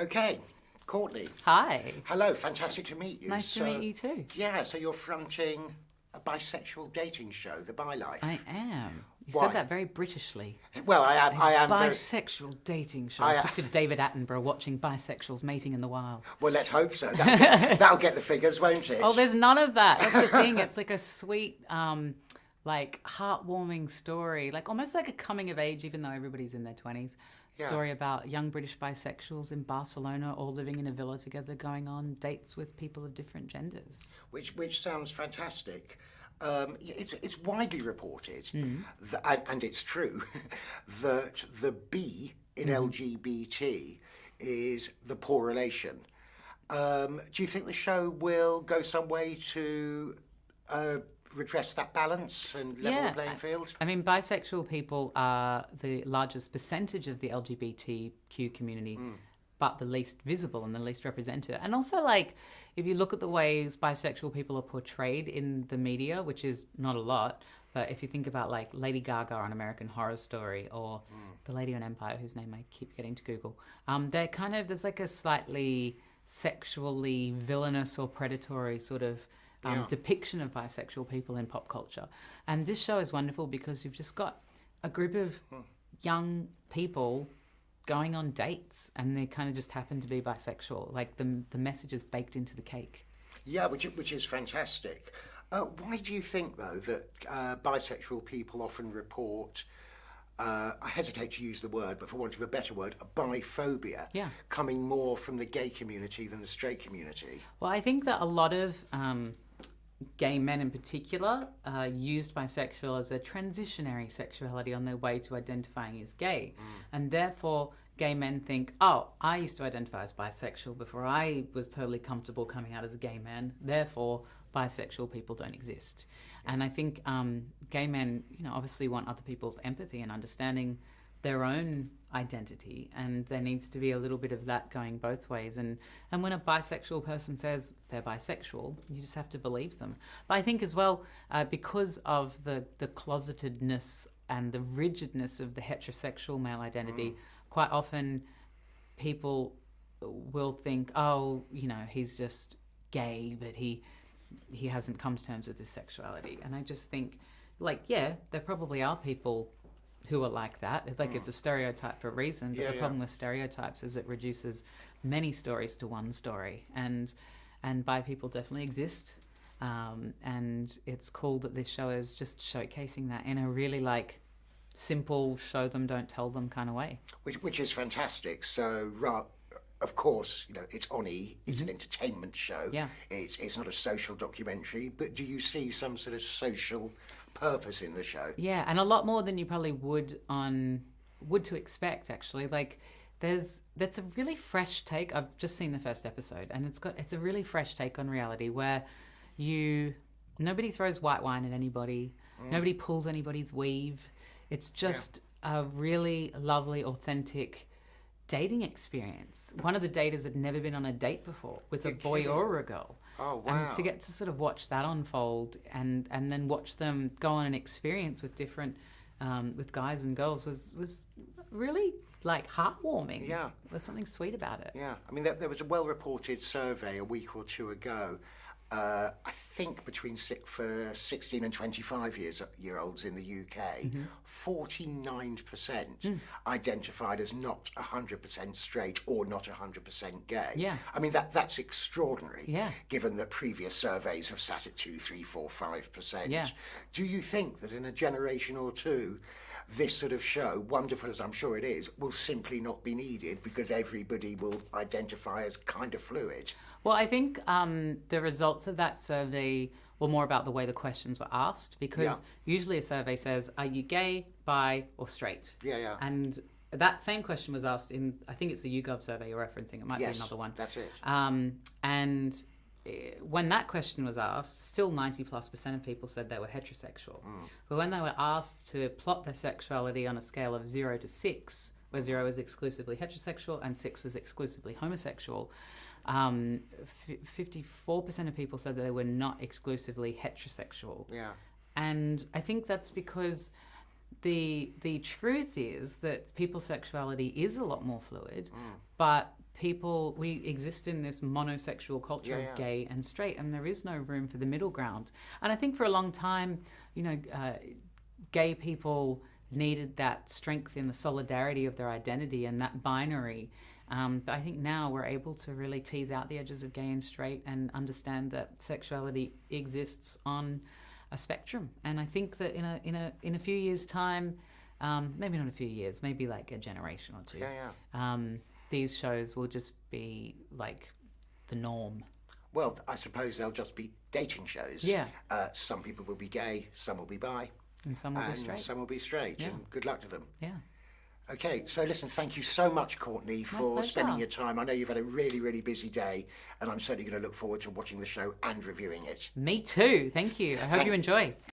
Okay, Courtney. Hi. Hello, fantastic to meet you. Nice to meet you too. Yeah, so you're fronting a bisexual dating show, The Bi Life. I am. You Why? said that very Britishly. Well, I am very... Bisexual dating show. I pictured David Attenborough watching bisexuals mating in the wild. Well, let's hope so. That'll get the figures, won't it? Oh, there's none of that. That's the thing. It's like a sweet, like heartwarming story, like almost like a coming of age, even though everybody's in their 20s. Story about young British bisexuals in Barcelona, all living in a villa together, going on dates with people of different genders. Which sounds fantastic. It's widely reported, and it's true, that the B in LGBT is the poor relation. Do you think the show will go some way to redress that balance and level the playing field? I mean, bisexual people are the largest percentage of the LGBTQ community, but the least visible and the least represented. And also, like, if you look at the ways bisexual people are portrayed in the media, which is not a lot, but if you think about, like, Lady Gaga on American Horror Story or the lady on Empire, whose name I keep getting to Google, they're kind of, there's like a slightly sexually villainous or predatory sort of depiction of bisexual people in pop culture. And this show is wonderful because you've just got a group of young people going on dates and they kind of just happen to be bisexual. Like the message is baked into the cake. Yeah, which is fantastic. Why do you think, though, that bisexual people often report, I hesitate to use the word, but for want of a better word, a biphobia, coming more from the gay community than the straight community? Well, I think that a lot of gay men in particular used bisexual as a transitionary sexuality on their way to identifying as gay. And therefore, gay men think, oh, I used to identify as bisexual before I was totally comfortable coming out as a gay man. Therefore, bisexual people don't exist. And I think gay men, obviously want other people's empathy and understanding their own identity, and there needs to be a little bit of that going both ways. And when a bisexual person says they're bisexual, you just have to believe them. But I think as well, because of the closetedness and the rigidness of the heterosexual male identity, quite often people will think, oh, he's just gay, but he hasn't come to terms with his sexuality. And I just think, there probably are people who are like that. It's like it's a stereotype for a reason, but the problem with stereotypes is it reduces many stories to one story. And bi people definitely exist. And it's cool that this show is just showcasing that in a really simple show them, don't tell them kind of way. Which is fantastic. So, of course, it's on E. It's an entertainment show. Yeah. It's not a social documentary. But do you see some sort of social purpose in the show? Yeah, and a lot more than you probably would to expect. Actually, that's a really fresh take. I've just seen the first episode, and it's a really fresh take on reality where nobody throws white wine at anybody, nobody pulls anybody's weave. It's just a really lovely, authentic dating experience. One of the daters had never been on a date before with a boy or a girl. Oh, wow. And to get to sort of watch that unfold and then watch them go on an experience with different, with guys and girls was really heartwarming. Yeah. There's something sweet about it. Yeah. I mean, there was a well-reported survey a week or two ago, I think between for 16 and 25-year-olds in the UK, 49% identified as not 100% straight or not 100% gay. Yeah. I mean, that's extraordinary, given that previous surveys have sat at 2, 3, 4, 5%. Yeah. Do you think that in a generation or two, this sort of show, wonderful as I'm sure it is, will simply not be needed because everybody will identify as kind of fluid? Well, I think the results of that survey were more about the way the questions were asked, because usually a survey says, are you gay, bi, or straight? Yeah. And that same question was asked in, I think it's the YouGov survey you're referencing. It might be another one. That's it. And when that question was asked, still 90+% of people said they were heterosexual. But when they were asked to plot their sexuality on a scale of 0 to 6, where 0 is exclusively heterosexual and 6 is exclusively homosexual, 54% of people said that they were not exclusively heterosexual. Yeah. And I think that's because the truth is that people's sexuality is a lot more fluid, but we exist in this monosexual culture of gay and straight, and there is no room for the middle ground. And I think for a long time, gay people needed that strength in the solidarity of their identity and that binary. But I think now we're able to really tease out the edges of gay and straight and understand that sexuality exists on a spectrum. And I think that in a few years' time, maybe not a few years, maybe like a generation or two, these shows will just be like the norm. Well, I suppose they'll just be dating shows. Yeah. Some people will be gay, some will be bi. And some will be straight. Some will be straight, and good luck to them. Yeah. Okay, so listen, thank you so much, Courtney, for spending your time. I know you've had a really, really busy day, and I'm certainly going to look forward to watching the show and reviewing it. Me too. Thank you. I hope you enjoy.